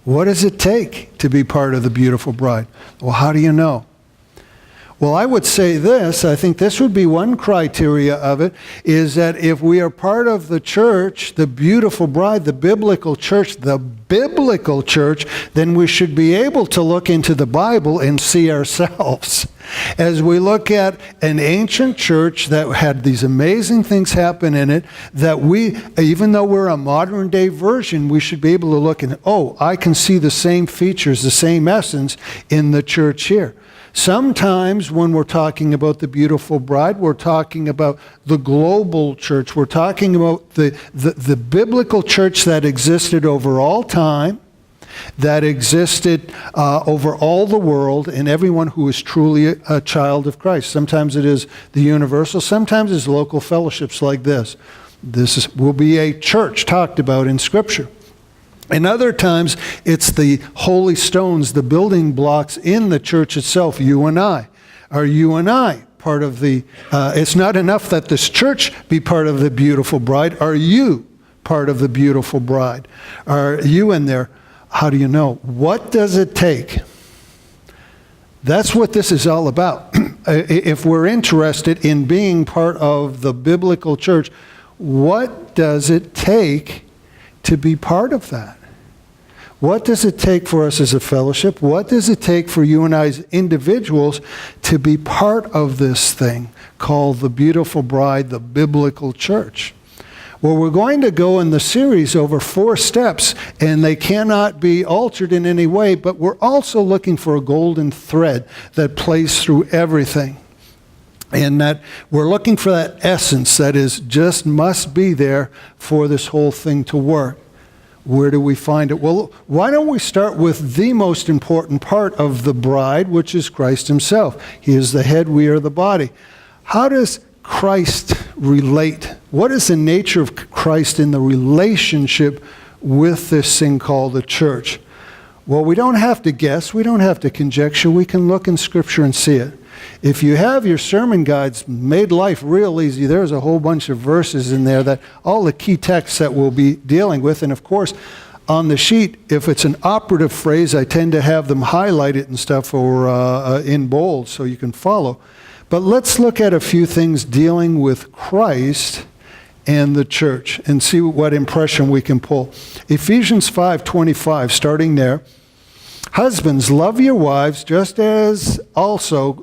What does it take to be part of the beautiful bride? Well, how do you know? Well, I would say this, I think this would be one criteria of it, is that if we are part of the church, the beautiful bride, the biblical church, then we should be able to look into the Bible and see ourselves. As we look at an ancient church that had these amazing things happen in it, that we, even though we're a modern day version, we should be able to look and, oh, I can see the same features, the same essence in the church here. Sometimes when we're talking about the beautiful bride, we're talking about the global church. We're talking about the biblical church that existed over all time, that existed over all the world, and everyone who is truly a child of Christ. Sometimes it is the universal, sometimes it's local fellowships like this. Will be a church talked about in Scripture. And other times, it's the holy stones, the building blocks in the church itself, you and I. Are you and I part of the, it's not enough that this church be part of the beautiful bride. Are you part of the beautiful bride? Are you in there? How do you know? What does it take? That's what this is all about. If we're interested in being part of the biblical church, what does it take to be part of that? What does it take for us as a fellowship? What does it take for you and I as individuals to be part of this thing called the beautiful bride, the biblical church? Well, we're going to go in the series over 4 steps, and they cannot be altered in any way, but we're also looking for a golden thread that plays through everything. And that we're looking for that essence that is just must be there for this whole thing to work. Where do we find it? Well, why don't we start with the most important part of the bride, which is Christ himself. He is the head, we are the body. How does Christ relate? What is the nature of Christ in the relationship with this thing called the church? Well, we don't have to guess. We don't have to conjecture. We can look in Scripture and see it. If you have your sermon guides, made life real easy. There's a whole bunch of verses in there that all the key texts that we'll be dealing with. And of course, on the sheet, if it's an operative phrase, I tend to have them highlighted and stuff or in bold so you can follow. But let's look at a few things dealing with Christ and the church and see what impression we can pull. Ephesians 5:25, starting there. Husbands, love your wives just as also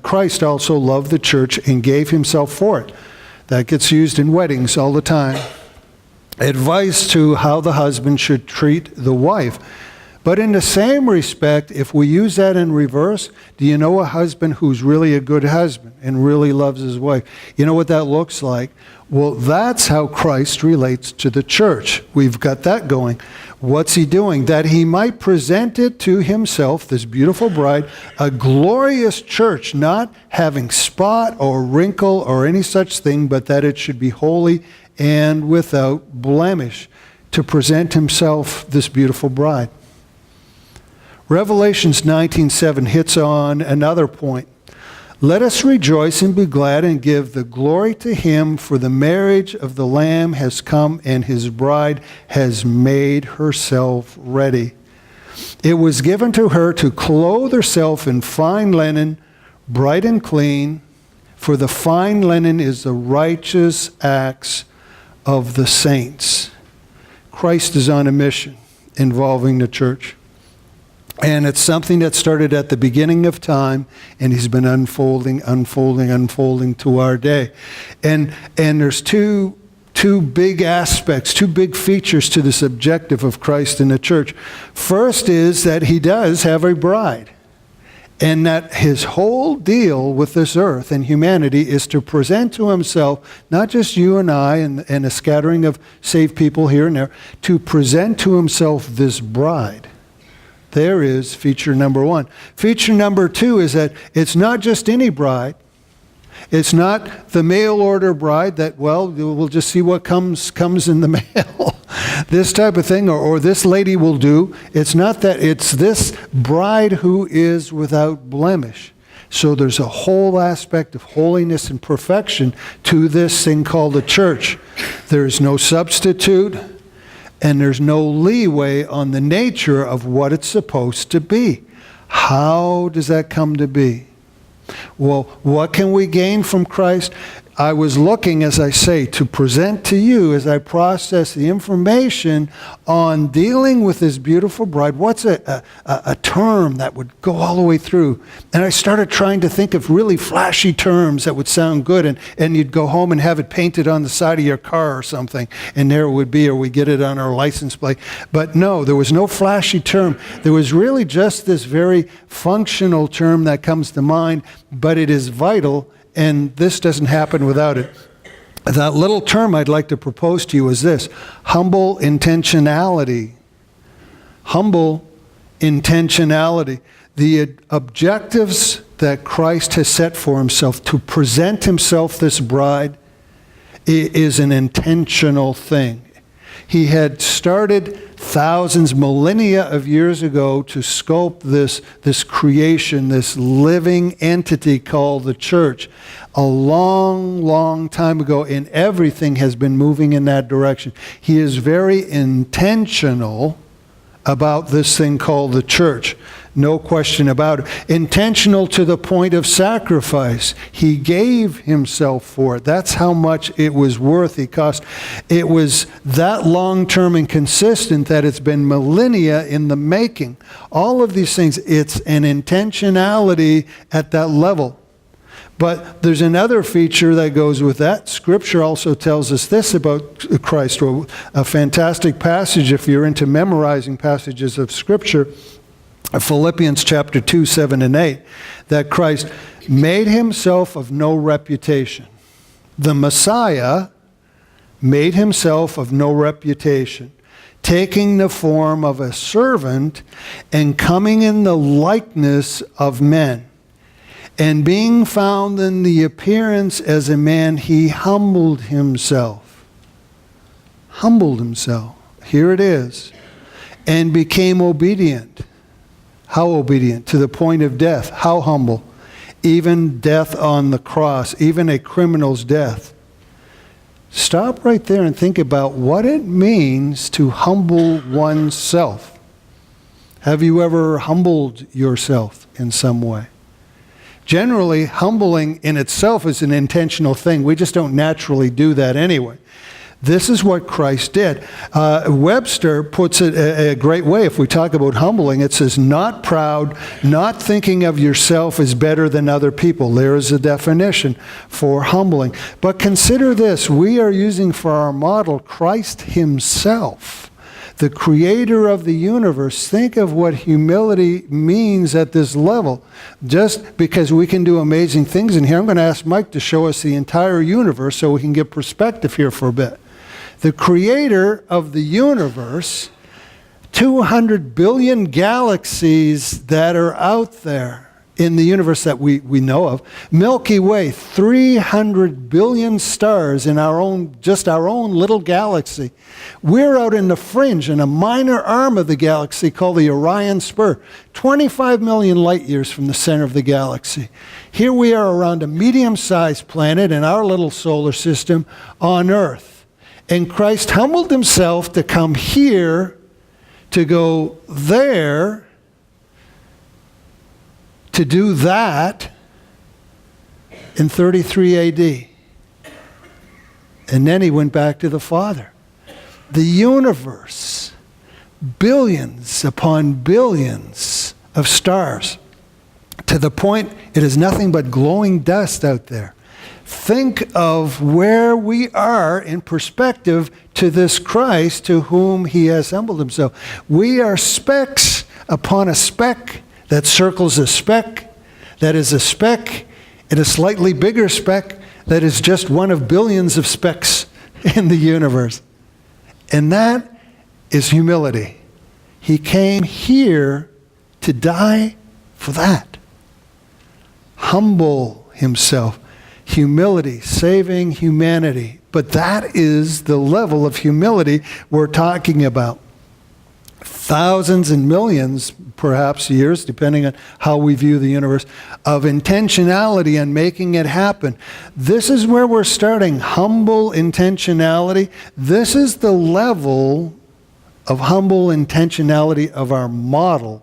Christ also loved the church and gave himself for it. That gets used in weddings all the time. Advice to how the husband should treat the wife. But in the same respect, if we use that in reverse, do you know a husband who's really a good husband and really loves his wife? You know what that looks like? Well, that's how Christ relates to the church. We've got that going. What's he doing? That he might present it to himself, this beautiful bride, a glorious church, not having spot or wrinkle or any such thing, but that it should be holy and without blemish, to present himself this beautiful bride. Revelations 19:7 hits on another point. Let us rejoice and be glad and give the glory to him, for the marriage of the Lamb has come and his bride has made herself ready. It was given to her to clothe herself in fine linen, bright and clean, for the fine linen is the righteous acts of the saints. Christ is on a mission involving the church. And it's something that started at the beginning of time, and he's been unfolding to our day. And there's two big aspects, two big features to this objective of Christ in the church. First is that he does have a bride, and that his whole deal with this earth and humanity is to present to himself, not just you and I and a scattering of saved people here and there, to present to himself this bride. There is feature number one. Feature number two is that it's not just any bride. It's not the mail order bride that, well, we'll just see what comes in the mail. This type of thing, or this lady will do. It's not that. It's this bride who is without blemish. So there's a whole aspect of holiness and perfection to this thing called the church. There is no substitute. and there's no leeway on the nature of what it's supposed to be. How does that come to be? Well, what can we gain from Christ? I was looking, as I say, to present to you as I process the information on dealing with this beautiful bride. What's a term that would go all the way through? And I started trying to think of really flashy terms that would sound good, and you'd go home and have it painted on the side of your car or something, and there it would be, or we get it on our license plate. But no, there was no flashy term. There was really just this very functional term that comes to mind, but it is vital. And this doesn't happen without it. That little term I'd like to propose to you is this: humble intentionality. Humble intentionality. The objectives that Christ has set for himself to present himself this bride is an intentional thing. He had started thousands, millennia of years ago to sculpt this creation, this living entity called the church. A long, long time ago, and everything has been moving in that direction. He is very intentional about this thing called the church. No question about it. Intentional to the point of sacrifice. He gave himself for it. That's how much it was worth. It cost. It was that long-term and consistent that it's been millennia in the making. All of these things, it's an intentionality at that level. But there's another feature that goes with that. Scripture also tells us this about Christ. A fantastic passage if you're into memorizing passages of Scripture. Philippians chapter 2, 7 and 8. That Christ made himself of no reputation. The Messiah made himself of no reputation, taking the form of a servant and coming in the likeness of men. And being found in the appearance as a man, he humbled himself. Humbled himself. Here it is. And became obedient. How obedient? To the point of death. How humble? Even death on the cross. Even a criminal's death. Stop right there and think about what it means to humble oneself. Have you ever humbled yourself in some way? Generally, humbling in itself is an intentional thing. We just don't naturally do that anyway. This is what Christ did. Webster puts it a great way. If we talk about humbling, it says, not proud, not thinking of yourself as better than other people. There is a definition for humbling. But consider this. We are using for our model Christ himself, the creator of the universe. Think of what humility means at this level. Just because we can do amazing things in here, I'm going to ask Mike to show us the entire universe so we can get perspective here for a bit. The creator of the universe, 200 billion galaxies that are out there in the universe that we know of. Milky Way, 300 billion stars in our own little galaxy. We're out in the fringe in a minor arm of the galaxy called the Orion Spur, 25 million light years from the center of the galaxy. Here we are around a medium-sized planet in our little solar system on Earth. And Christ humbled himself to come here, to go there, to do that in 33 AD. And then he went back to the Father. The universe, billions upon billions of stars, to the point it is nothing but glowing dust out there. Think of where we are in perspective to this Christ to whom he has humbled himself. We are specks upon a speck that circles a speck, that is a speck, and a slightly bigger speck that is just one of billions of specks in the universe. And that is humility. He came here to die for that. Humble himself. Humility, saving humanity. But that is the level of humility we're talking about. Thousands and millions, perhaps years, depending on how we view the universe, of intentionality and making it happen. This is where we're starting. Humble intentionality. This is the level of humble intentionality of our model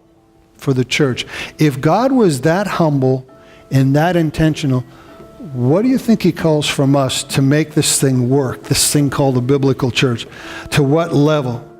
for the church. If God was that humble and that intentional, what do you think he calls from us to make this thing work, this thing called the biblical church? To what level?